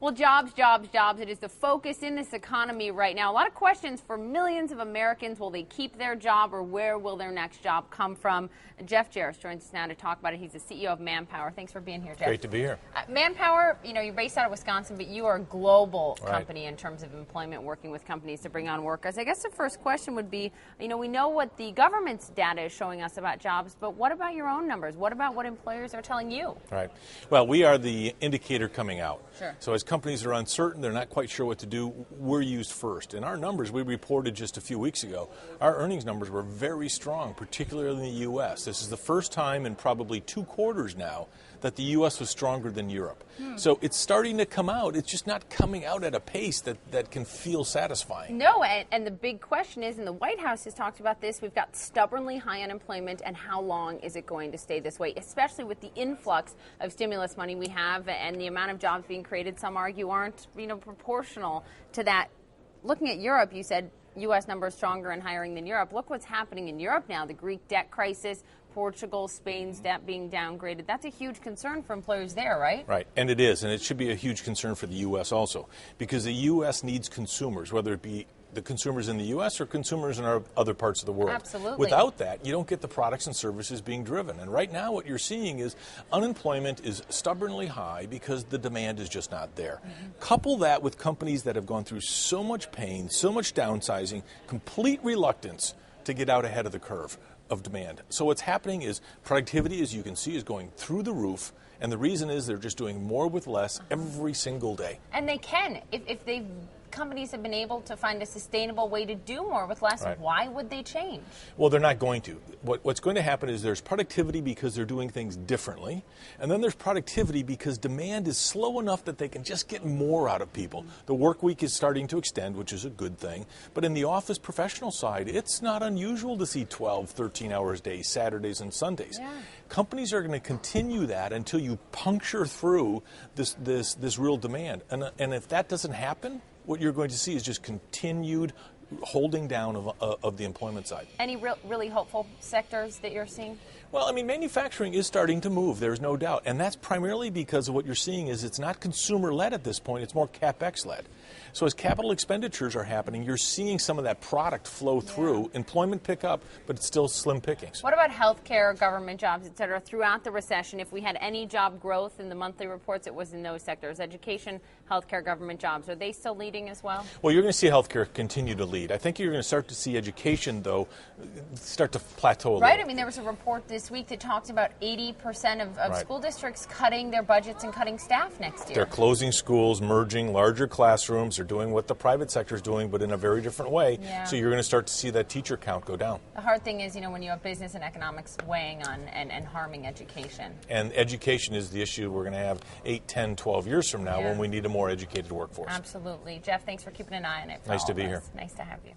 Well, jobs, jobs, jobs. It is the focus in this economy right now. A lot of questions for millions of Americans. Will they keep their job, or where will their next job come from? Jeff Joerres joins us now to talk about it. He's the CEO of Manpower. Thanks for being here, Jeff. Great to be here. Manpower, you're based out of Wisconsin, but you are a global company in terms of employment, working with companies to bring on workers. I guess the first question would be, we know what the government's data is showing us about jobs, but what about your own numbers? What about what employers are telling you? Right. Well, we are the indicator coming out. Sure. So as companies are uncertain, they're not quite sure what to do, we're used first. And our numbers, we reported just a few weeks ago, our earnings numbers were very strong, particularly in the U.S. This is the first time in probably 2 quarters now that the U.S. was stronger than Europe. So it's starting to come out. It's just not coming out at a pace that can feel satisfying. No, and the big question is, and the White House has talked about this, we've got stubbornly high unemployment, and how long is it going to stay this way, especially with the influx of stimulus money we have and the amount of jobs being created, some argue aren't proportional to that. Looking at Europe, you said U.S. numbers stronger in hiring than Europe. Look what's happening in Europe now, the Greek debt crisis, Portugal, Spain's debt being downgraded. That's a huge concern for employers there, right? Right, and it is, and it should be a huge concern for the U.S. also, because the U.S. needs consumers, whether it be the consumers in the U.S. or consumers in our other parts of the world. Absolutely. Without that, you don't get the products and services being driven. And right now what you're seeing is unemployment is stubbornly high because the demand is just not there. Couple that with companies that have gone through so much pain, so much downsizing, complete reluctance to get out ahead of the curve of demand. So what's happening is productivity, as you can see, is going through the roof. And the reason is they're just doing more with less every single day. And they can. If companies have been able to find a sustainable way to do more with less, why would they change? Well, they're not going to. What's going to happen is there's productivity because they're doing things differently, and then there's productivity because demand is slow enough that they can just get more out of people. The work week is starting to extend, which is a good thing, but in the office professional side, it's not unusual to see 12, 13 hours days, Saturdays and Sundays. Yeah. Companies are going to continue that until you puncture through this real demand. And if that doesn't happen, what you're going to see is just continued holding down of the employment side. Any really hopeful sectors that you're seeing? Well, I mean, manufacturing is starting to move, there's no doubt. And that's primarily because of what you're seeing is it's not consumer-led at this point, it's more CapEx-led. So as capital expenditures are happening, you're seeing some of that product flow through, employment pick up, but it's still slim pickings. What about healthcare, government jobs, et cetera? Throughout the recession, if we had any job growth in the monthly reports, it was in those sectors. Education, healthcare, government jobs. Are they still leading as well? Well, you're going to see healthcare continue to lead. I think you're going to start to see education, though, start to plateau a little. Right. I mean, there was a report this week that talked about 80% of school districts cutting their budgets and cutting staff next year. They're closing schools, merging larger classrooms. They're doing what the private sector is doing, but in a very different way. Yeah. So you're going to start to see that teacher count go down. The hard thing is, when you have business and economics weighing on and harming education. And education is the issue we're going to have 8, 10, 12 years from now when we need a more educated workforce. Absolutely. Jeff, thanks for keeping an eye on it. Nice to be here. Nice to have you.